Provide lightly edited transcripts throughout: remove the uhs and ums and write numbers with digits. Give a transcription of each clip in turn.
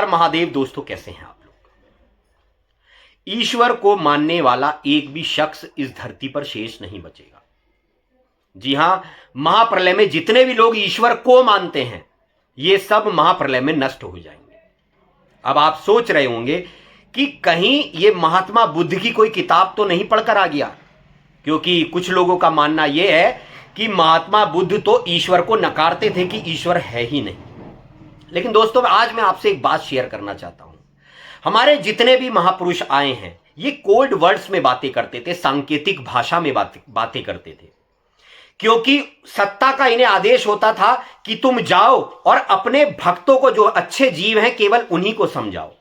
महादेव दोस्तों, कैसे हैं आप लोग। ईश्वर को मानने वाला एक भी शख्स इस धरती पर शेष नहीं बचेगा। जी हां, महाप्रलय में जितने भी लोग ईश्वर को मानते हैं ये सब महाप्रलय में नष्ट हो जाएंगे। अब आप सोच रहे होंगे कि कहीं ये महात्मा बुद्ध की कोई किताब तो नहीं पढ़कर आ गया, क्योंकि कुछ लोगों का मानना यह है कि महात्मा बुद्ध तो ईश्वर को नकारते थे कि ईश्वर है ही नहीं। लेकिन दोस्तों, आज मैं आपसे एक बात शेयर करना चाहता हूं। हमारे जितने भी महापुरुष आए हैं ये कोड वर्ड्स में बातें करते थे, सांकेतिक भाषा में बातें करते थे, क्योंकि सत्ता का इन्हें आदेश होता था कि तुम जाओ और अपने भक्तों को, जो अच्छे जीव हैं, केवल उन्हीं को समझाओ।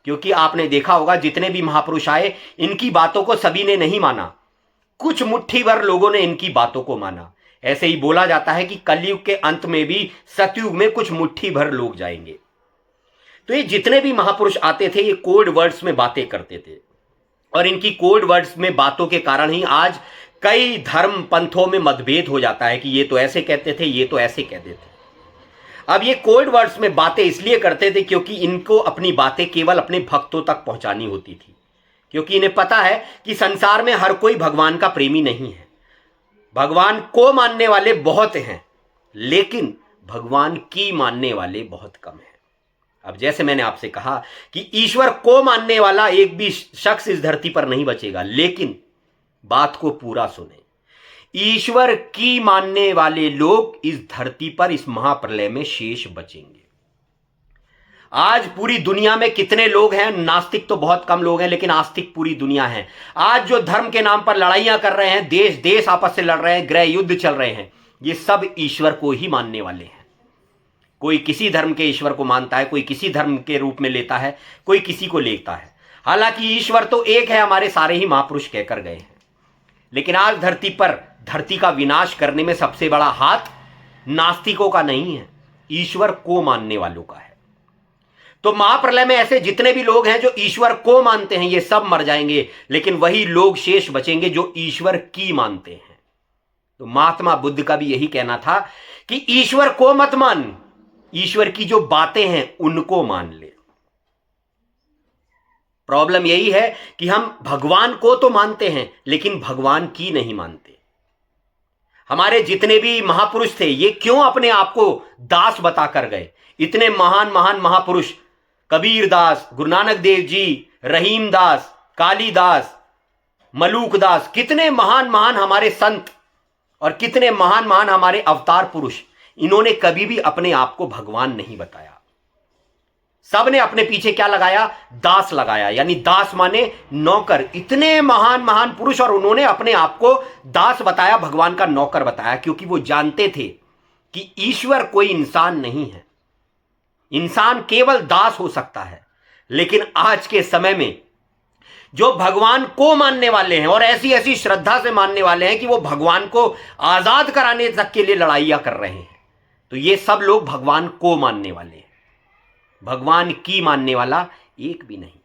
क्योंकि आपने देखा होगा जितने भी महापुरुष आए इनकी बातों को सभी ने नहीं माना, कुछ मुट्ठी भर लोगों ने इनकी बातों को माना। ऐसे ही बोला जाता है कि कलयुग के अंत में भी सतयुग में कुछ मुट्ठी भर लोग जाएंगे। तो ये जितने भी महापुरुष आते थे ये कोड वर्ड्स में बातें करते थे, और इनकी कोड वर्ड्स में बातों के कारण ही आज कई धर्म पंथों में मतभेद हो जाता है कि ये तो ऐसे कहते थे, ये तो ऐसे कहते थे। अब ये कोड वर्ड्स में बातें इसलिए करते थे क्योंकि इनको अपनी बातें केवल अपने भक्तों तक पहुंचानी होती थी, क्योंकि इन्हें पता है कि संसार में हर कोई भगवान का प्रेमी नहीं है। भगवान को मानने वाले बहुत हैं, लेकिन भगवान की मानने वाले बहुत कम हैं। अब जैसे मैंने आपसे कहा कि ईश्वर को मानने वाला एक भी शख्स इस धरती पर नहीं बचेगा, लेकिन बात को पूरा सुने, ईश्वर की मानने वाले लोग इस धरती पर इस महाप्रलय में शेष बचेंगे। आज पूरी दुनिया में कितने लोग हैं? नास्तिक तो बहुत कम लोग हैं, लेकिन आस्तिक पूरी दुनिया है। आज जो धर्म के नाम पर लड़ाइयां कर रहे हैं, देश देश आपस से लड़ रहे हैं, गृह युद्ध चल रहे हैं, ये सब ईश्वर को ही मानने वाले हैं। कोई किसी धर्म के ईश्वर को मानता है, कोई किसी धर्म के रूप में लेता है, कोई किसी को लेता है। हालांकि ईश्वर तो एक है, हमारे सारे ही महापुरुष कहकर गए हैं। लेकिन आज धरती पर धरती का विनाश करने में सबसे बड़ा हाथ नास्तिकों का नहीं है, ईश्वर को मानने वालों का है। तो महाप्रलय में ऐसे जितने भी लोग हैं जो ईश्वर को मानते हैं ये सब मर जाएंगे, लेकिन वही लोग शेष बचेंगे जो ईश्वर की मानते हैं। तो महात्मा बुद्ध का भी यही कहना था कि ईश्वर को मत मान, ईश्वर की जो बातें हैं उनको मान ले। प्रॉब्लम यही है कि हम भगवान को तो मानते हैं लेकिन भगवान की नहीं मानते। हमारे जितने भी महापुरुष थे ये क्यों अपने आप को दास बताकर गए? इतने महान महान महापुरुष, कबीर दास, गुरु नानक देव जी, रहीम दास, कालीदास, मलूक दास, कितने महान महान हमारे संत और कितने महान महान हमारे अवतार पुरुष, इन्होंने कभी भी अपने आप को भगवान नहीं बताया। सबने अपने पीछे क्या लगाया? दास लगाया, यानी दास माने नौकर। इतने महान महान पुरुष और उन्होंने अपने आप को दास बताया, भगवान का नौकर बताया, क्योंकि वो जानते थे कि ईश्वर कोई इंसान नहीं है, इंसान केवल दास हो सकता है। लेकिन आज के समय में जो भगवान को मानने वाले हैं और ऐसी ऐसी श्रद्धा से मानने वाले हैं कि वो भगवान को आजाद कराने तक के लिए लड़ाइयां कर रहे हैं, तो ये सब लोग भगवान को मानने वाले हैं। भगवान की मानने वाला एक भी नहीं,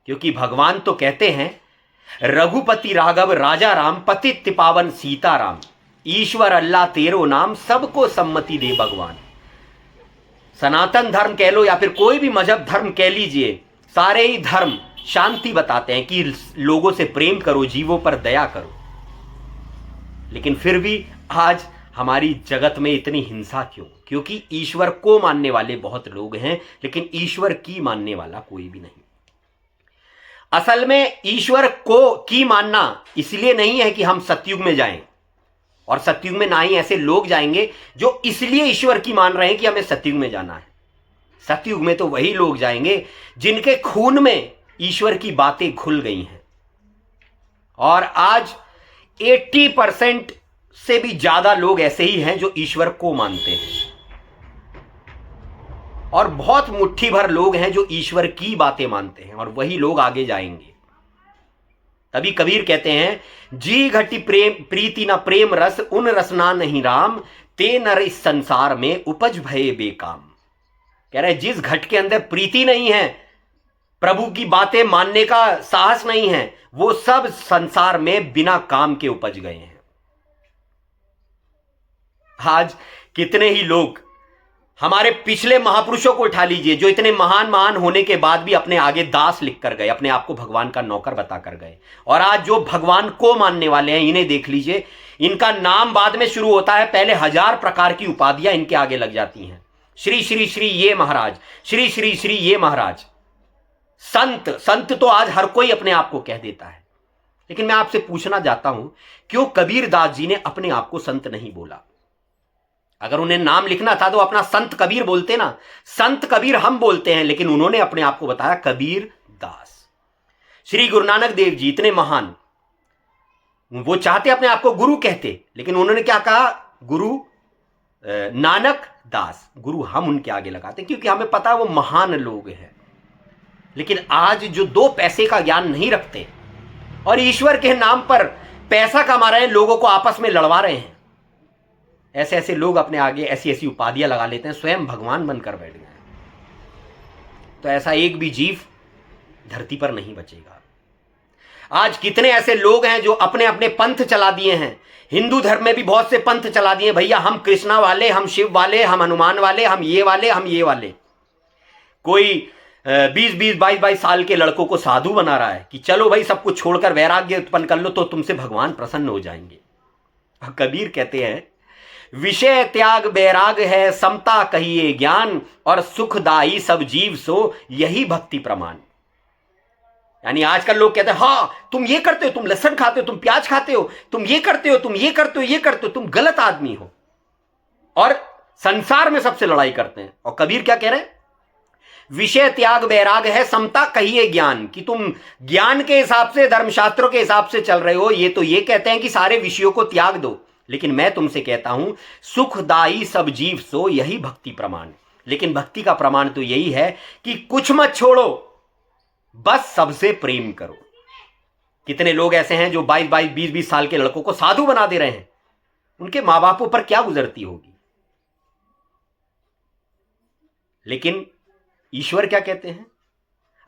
क्योंकि भगवान तो कहते हैं रघुपति राघव राजा राम, पतित पावन सीताराम, ईश्वर अल्लाह तेरो नाम, सबको सम्मति दे भगवान। सनातन धर्म कह लो या फिर कोई भी मजहब धर्म कह लीजिए, सारे ही धर्म शांति बताते हैं कि लोगों से प्रेम करो, जीवों पर दया करो। लेकिन फिर भी आज हमारी जगत में इतनी हिंसा क्यों? क्योंकि ईश्वर को मानने वाले बहुत लोग हैं, लेकिन ईश्वर की मानने वाला कोई भी नहीं। असल में ईश्वर को की मानना इसलिए नहीं है कि हम सतयुग में जाएं, और सतयुग में ना ही ऐसे लोग जाएंगे जो इसलिए ईश्वर की मान रहे हैं कि हमें सतयुग में जाना है। सतयुग में तो वही लोग जाएंगे जिनके खून में ईश्वर की बातें घुल गई हैं। और आज 80% से भी ज्यादा लोग ऐसे ही हैं जो ईश्वर को मानते हैं, और बहुत मुट्ठी भर लोग हैं जो ईश्वर की बातें मानते हैं, और वही लोग आगे जाएंगे। तभी कबीर कहते हैं, जी घटी प्रेम प्रीति न प्रेम रस, उन रसना नहीं राम, ते नर इस संसार में उपज भये बेकाम। कह रहे जिस घट के अंदर प्रीति नहीं है, प्रभु की बातें मानने का साहस नहीं है, वो सब संसार में बिना काम के उपज गए हैं। आज कितने ही लोग हमारे पिछले महापुरुषों को उठा लीजिए, जो इतने महान महान होने के बाद भी अपने आगे दास लिख कर गए, अपने आप को भगवान का नौकर बता कर गए। और आज जो भगवान को मानने वाले हैं, इन्हें देख लीजिए, इनका नाम बाद में शुरू होता है, पहले 1000 प्रकार की उपाधियां इनके आगे लग जाती हैं। श्री श्री श्री ये महाराज, श्री श्री श्री ये महाराज। संत, संत तो आज हर कोई अपने आप को कह देता है। लेकिन मैं आपसे पूछना चाहता हूं, क्यों कबीर दास जी ने अपने आप को संत नहीं बोला? अगर उन्हें नाम लिखना था तो अपना संत कबीर बोलते ना। संत कबीर हम बोलते हैं, लेकिन उन्होंने अपने आप को बताया कबीर दास। श्री गुरु नानक देव जी इतने महान, वो चाहते अपने आप को गुरु कहते, लेकिन उन्होंने क्या कहा? गुरु नानक दास। गुरु हम उनके आगे लगाते, क्योंकि हमें पता है वो महान लोग हैं। लेकिन आज जो 2 पैसे का ज्ञान नहीं रखते और ईश्वर के नाम पर पैसा कमा रहे हैं, लोगों को आपस में लड़वा रहे हैं, ऐसे ऐसे लोग अपने आगे ऐसी ऐसी उपाधियां लगा लेते हैं, स्वयं भगवान बनकर बैठ गए। तो ऐसा एक भी जीव धरती पर नहीं बचेगा। आज कितने ऐसे लोग हैं जो अपने अपने पंथ चला दिए हैं। हिंदू धर्म में भी बहुत से पंथ चला दिए, भैया हम कृष्णा वाले, हम शिव वाले, हम हनुमान वाले, हम ये वाले, हम ये वाले। कोई 20-20, 22-22 साल के लड़कों को साधु बना रहा है कि चलो भाई सब कुछ छोड़कर वैराग्य उत्पन्न कर लो तो तुमसे भगवान प्रसन्न हो जाएंगे। कबीर कहते हैं, विषय त्याग बैराग है, समता कहिए ज्ञान, और सुखदाई सब जीव सो यही भक्ति प्रमाण। यानी आजकल लोग कहते हैं, हाँ तुम ये करते हो, तुम लहसुन खाते हो, तुम प्याज खाते हो, तुम ये करते हो, तुम ये करते हो, ये करते हो, तुम गलत आदमी हो, और संसार में सबसे लड़ाई करते हैं। और कबीर क्या कह रहे हैं? विषय त्याग बैराग है, समता कहिए ज्ञान, कि तुम ज्ञान के हिसाब से, धर्मशास्त्रों के हिसाब से चल रहे हो। ये तो ये कहते हैं कि सारे विषयों को त्याग दो, लेकिन मैं तुमसे कहता हूं, सुखदाई सब जीव सो यही भक्ति प्रमाण। लेकिन भक्ति का प्रमाण तो यही है कि कुछ मत छोड़ो, बस सबसे प्रेम करो। कितने लोग ऐसे हैं जो 22-22, 20-20 साल के लड़कों को साधु बना दे रहे हैं, उनके मां बापों पर क्या गुजरती होगी। लेकिन ईश्वर क्या कहते हैं?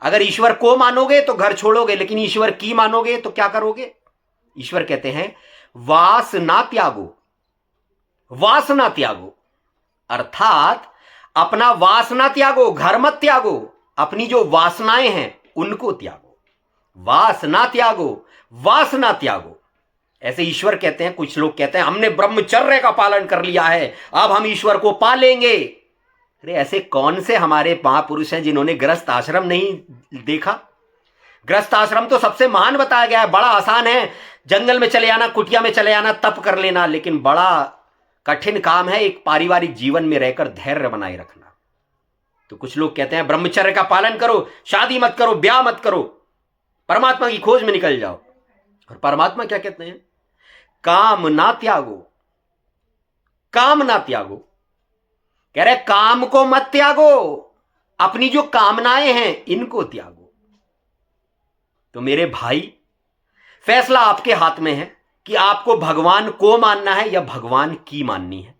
अगर ईश्वर को मानोगे तो घर छोड़ोगे, लेकिन ईश्वर की मानोगे तो क्या करोगे? ईश्वर कहते हैं, वासना त्यागो, वासना त्यागो, अर्थात अपना वासना त्यागो, घर मत त्यागो, अपनी जो वासनाएं हैं उनको त्यागो। वासना त्यागो, वासना त्यागो, ऐसे ईश्वर कहते हैं। कुछ लोग कहते हैं हमने ब्रह्मचर्य का पालन कर लिया है, अब हम ईश्वर को पा लेंगे। अरे ऐसे कौन से हमारे महापुरुष हैं जिन्होंने गृहस्थ आश्रम नहीं देखा? गृहस्थ आश्रम तो सबसे महान बताया गया है। बड़ा आसान है, जंगल में चले आना, कुटिया में चले आना, तप कर लेना, लेकिन बड़ा कठिन काम है एक पारिवारिक जीवन में रहकर धैर्य बनाए रखना। तो कुछ लोग कहते हैं ब्रह्मचर्य का पालन करो, शादी मत करो, ब्याह मत करो, परमात्मा की खोज में निकल जाओ। और परमात्मा क्या कहते हैं? काम ना त्यागो, काम ना त्यागो। कह रहे काम को मत त्यागो, अपनी जो कामनाएं हैं इनको त्यागो। तो मेरे भाई, फैसला आपके हाथ में है कि आपको भगवान को मानना है या भगवान की माननी है।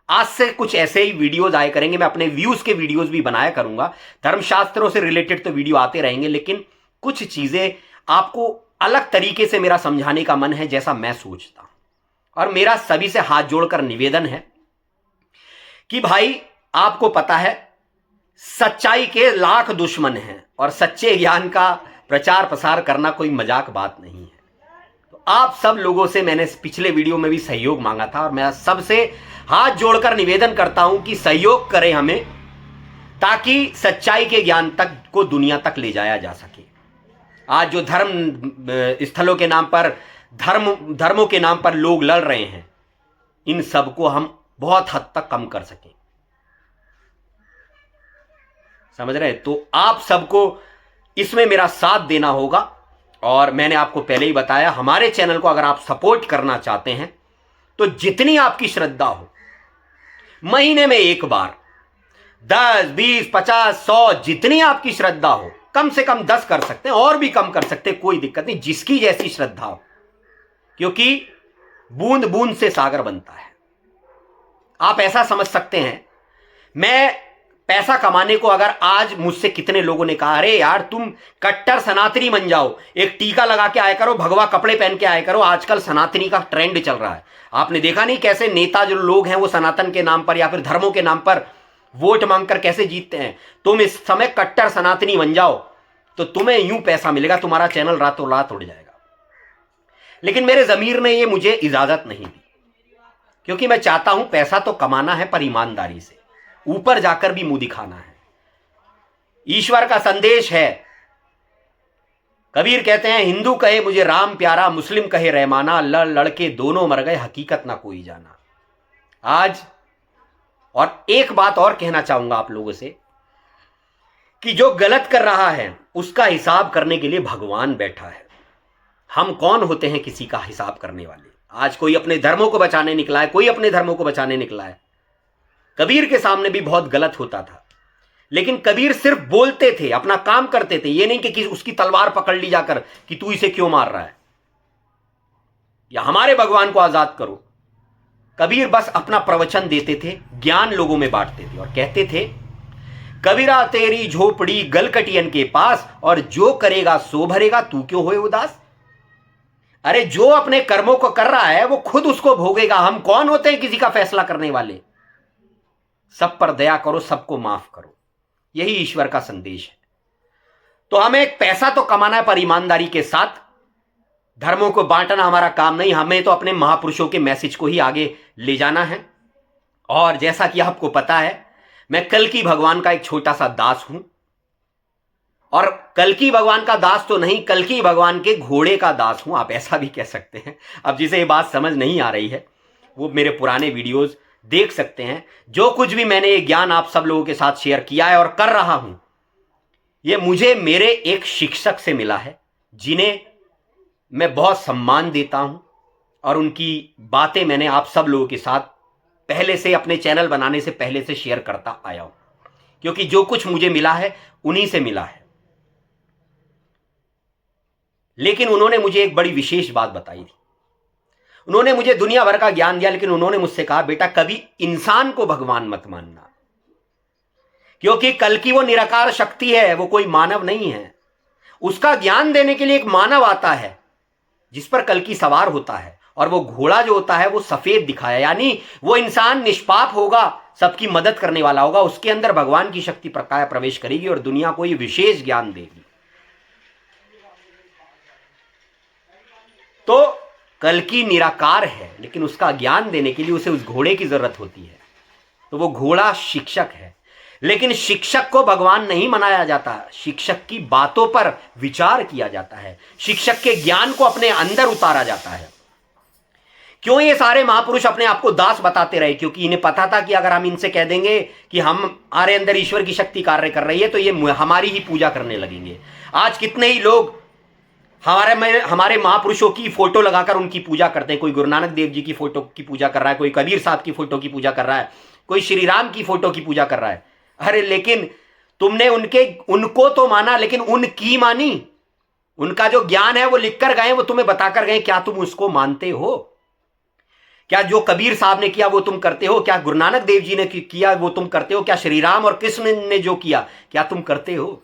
आज से कुछ ऐसे ही वीडियोस आए करेंगे, मैं अपने व्यूज के वीडियोस भी बनाया करूंगा। धर्मशास्त्रों से रिलेटेड तो वीडियो आते रहेंगे, लेकिन कुछ चीजें आपको अलग तरीके से मेरा समझाने का मन है, जैसा मैं सोचता हूं। और मेरा सभी से हाथ जोड़कर निवेदन है कि भाई, आपको पता है सच्चाई के लाख दुश्मन हैं, और सच्चे ज्ञान का प्रचार प्रसार करना कोई मजाक बात नहीं है। तो आप सब लोगों से मैंने पिछले वीडियो में भी सहयोग मांगा था, और मैं सबसे हाथ जोड़कर निवेदन करता हूं कि सहयोग करें हमें, ताकि सच्चाई के ज्ञान तक को दुनिया तक ले जाया जा सके। आज जो धर्म स्थलों के नाम पर, धर्मों के नाम पर लोग लड़ रहे हैं, इन सबको हम बहुत हद तक कम कर सकें। समझ रहे हैं? तो आप सबको इसमें मेरा साथ देना होगा। और मैंने आपको पहले ही बताया, हमारे चैनल को अगर आप सपोर्ट करना चाहते हैं तो जितनी आपकी श्रद्धा हो, महीने में एक बार 10, 20, 50, 100, जितनी आपकी श्रद्धा हो, कम से कम 10 कर सकते हैं, और भी कम कर सकते हैं, कोई दिक्कत नहीं, जिसकी जैसी श्रद्धा हो, क्योंकि बूंद बूंद से सागर बनता है। आप ऐसा समझ सकते हैं, मैं पैसा कमाने को, अगर आज मुझसे कितने लोगों ने कहा, अरे यार तुम कट्टर सनातनी बन जाओ, एक टीका लगा के आया करो, भगवा कपड़े पहन के आया करो, आजकल सनातनी का ट्रेंड चल रहा है। आपने देखा नहीं कैसे नेता जो लोग हैं वो सनातन के नाम पर या फिर धर्मों के नाम पर वोट मांगकर कैसे जीतते हैं। तुम इस समय कट्टर सनातनी बन जाओ तो तुम्हें यूं पैसा मिलेगा, तुम्हारा चैनल रातों रात उड़ जाएगा। लेकिन मेरे ज़मीर ने ये मुझे इजाजत नहीं दी, क्योंकि मैं चाहता हूं पैसा तो कमाना है पर ईमानदारी से, ऊपर जाकर भी मुंह दिखाना है। ईश्वर का संदेश है। कबीर कहते हैं, हिंदू कहे मुझे राम प्यारा, मुस्लिम कहे रहमाना, लड़ लड़के दोनों मर गए, हकीकत ना कोई जाना। आज और एक बात और कहना चाहूंगा आप लोगों से कि जो गलत कर रहा है उसका हिसाब करने के लिए भगवान बैठा है। हम कौन होते हैं किसी का हिसाब करने वाले। आज कोई अपने धर्मों को बचाने निकला है, कोई अपने धर्मों को बचाने निकला है। कबीर के सामने भी बहुत गलत होता था, लेकिन कबीर सिर्फ बोलते थे, अपना काम करते थे। ये नहीं कि उसकी तलवार पकड़ ली जाकर कि तू इसे क्यों मार रहा है या हमारे भगवान को आजाद करो। कबीर बस अपना प्रवचन देते थे, ज्ञान लोगों में बांटते थे और कहते थे, कबीरा तेरी झोपड़ी गलकटियन के पास, और जो करेगा सो भरेगा, तू क्यों होए उदास। अरे जो अपने कर्मों को कर रहा है वो खुद उसको भोगेगा। हम कौन होते हैं किसी का फैसला करने वाले। सब पर दया करो, सबको माफ करो, यही ईश्वर का संदेश है। तो हमें पैसा तो कमाना है पर ईमानदारी के साथ। धर्मों को बांटना हमारा काम नहीं, हमें तो अपने महापुरुषों के मैसेज को ही आगे ले जाना है। और जैसा कि आपको पता है, मैं कल्कि भगवान का एक छोटा सा दास हूं, और कल्कि भगवान का दास तो नहीं, कल्कि भगवान के घोड़े का दास हूं, आप ऐसा भी कह सकते हैं। अब जिसे ये बात समझ नहीं आ रही है वो मेरे पुराने वीडियोस देख सकते हैं। जो कुछ भी मैंने ये ज्ञान आप सब लोगों के साथ शेयर किया है और कर रहा हूं, ये मुझे मेरे एक शिक्षक से मिला है, जिन्हें मैं बहुत सम्मान देता हूं, और उनकी बातें मैंने आप सब लोगों के साथ पहले से, अपने चैनल बनाने से पहले से शेयर करता आया हूं, क्योंकि जो कुछ मुझे मिला है उन्हीं से मिला है। लेकिन उन्होंने मुझे एक बड़ी विशेष बात बताई थी। उन्होंने मुझे दुनिया भर का ज्ञान दिया, लेकिन उन्होंने मुझसे कहा, बेटा कभी इंसान को भगवान मत मानना, क्योंकि कल की वो निराकार शक्ति है, वो कोई मानव नहीं है। उसका ज्ञान देने के लिए एक मानव आता है जिस पर कल की सवार होता है, और वो घोड़ा जो होता है वो सफेद दिखाया, यानी वो इंसान निष्पाप होगा, सबकी मदद करने वाला होगा, उसके अंदर भगवान की शक्ति प्रवेश करेगी और दुनिया को ये विशेष ज्ञान देगी। तो कल्कि निराकार है, लेकिन उसका ज्ञान देने के लिए उसे उस घोड़े की जरूरत होती है। तो वो घोड़ा शिक्षक है, लेकिन शिक्षक को भगवान नहीं मनाया जाता। शिक्षक की बातों पर विचार किया जाता है, शिक्षक के ज्ञान को अपने अंदर उतारा जाता है। क्यों ये सारे महापुरुष अपने आप को दास बताते रहे? क्योंकि इन्हें पता था कि अगर हम इनसे कह देंगे कि हमारे अंदर ईश्वर की शक्ति कार्य कर रही है तो ये हमारी ही पूजा करने लगेंगे। आज कितने ही लोग हमारे महापुरुषों की फोटो लगाकर उनकी पूजा करते हैं। कोई गुरु नानक देव जी की फोटो की पूजा कर रहा है, कोई कबीर साहब की फोटो की पूजा कर रहा है, कोई श्री राम की फोटो की पूजा कर रहा है। अरे लेकिन तुमने उनको तो माना, लेकिन उनकी मानी? उनका जो ज्ञान है वो लिख कर गए, वो तुम्हें बताकर गए, क्या तुम उसको मानते हो? क्या जो कबीर साहब ने किया वो तुम करते हो? क्या गुरु नानक देव जी ने किया वो तुम करते हो? क्या श्री राम और कृष्ण ने जो किया क्या तुम करते हो?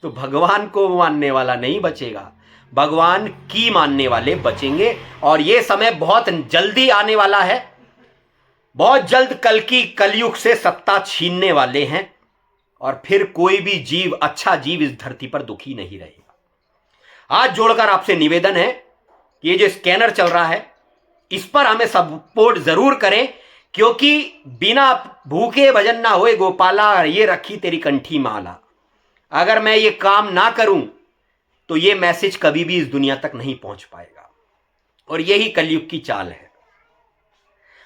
तो भगवान को मानने वाला नहीं बचेगा, भगवान की मानने वाले बचेंगे। और ये समय बहुत जल्दी आने वाला है, बहुत जल्द कलयुग से सत्ता छीनने वाले हैं, और फिर कोई भी जीव, अच्छा जीव इस धरती पर दुखी नहीं रहेगा। हाथ जोड़कर आपसे निवेदन है कि ये जो स्कैनर चल रहा है इस पर हमें सपोर्ट जरूर करें, क्योंकि बिना भूखे भजन ना होए गोपाला, ये रखी तेरी कंठी माला। अगर मैं ये काम ना करूं तो ये मैसेज कभी भी इस दुनिया तक नहीं पहुंच पाएगा। और यही कलयुग की चाल है।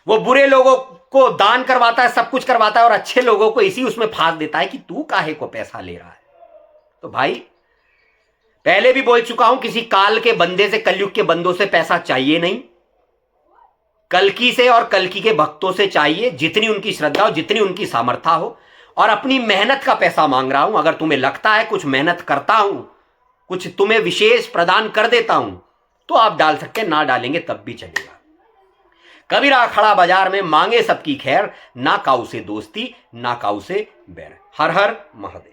वो बुरे लोगों को दान करवाता है, सब कुछ करवाता है, और अच्छे लोगों को इसी उसमें फांस देता है कि तू काहे को पैसा ले रहा है। तो भाई पहले भी बोल चुका हूं, किसी काल के बंदे से, कलयुग के बंदों से पैसा चाहिए नहीं। कल्कि से और कल्कि के भक्तों से चाहिए, जितनी उनकी श्रद्धा हो, जितनी उनकी सामर्थ्य हो। और अपनी मेहनत का पैसा मांग रहा हूं। अगर तुम्हें लगता है कुछ मेहनत करता हूं, कुछ तुम्हें विशेष प्रदान कर देता हूं, तो आप डाल सकते हैं, ना डालेंगे तब भी चलेगा। कबीरा खड़ा बाजार में मांगे सबकी खैर, ना काऊ से दोस्ती ना काऊ से बैर। हर हर महादेव।